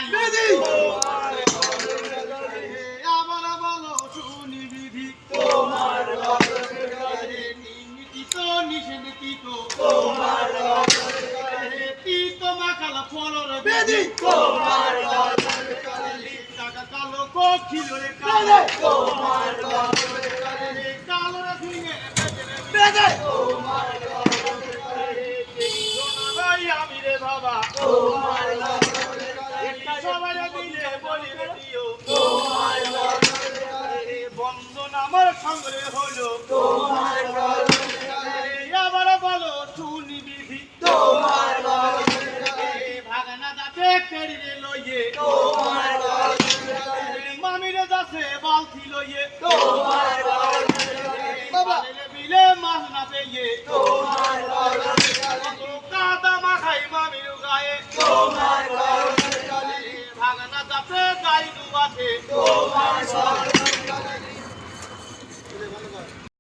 নাই বিধি আবার বলো শুনি বিধি তোমার নীতি তো নিষেধ কি তো তোমার তিতো মাখাল ফলর বিধি তোমার টাকা কালো কখিল রে তোমার কালো ভেঙে বিধি ভাই আমি রে বাবা তোমার সবাই দিলে বলি দিও তোমার বন্ধন আমার সঙ্গে হলো তোমার আবার বলো শুনি বিধি তোমার ভাগনা যাতে কেড়ে লইয়ে তোমার মামিরে যাচ্ছে বালতি লইয়ে তোমার বিলে মাছ না পেয়ে তোমার কাদা মাখাই মামির গায়ে তোমার ভাগনা যাতে গাই ডুবাতে তোমার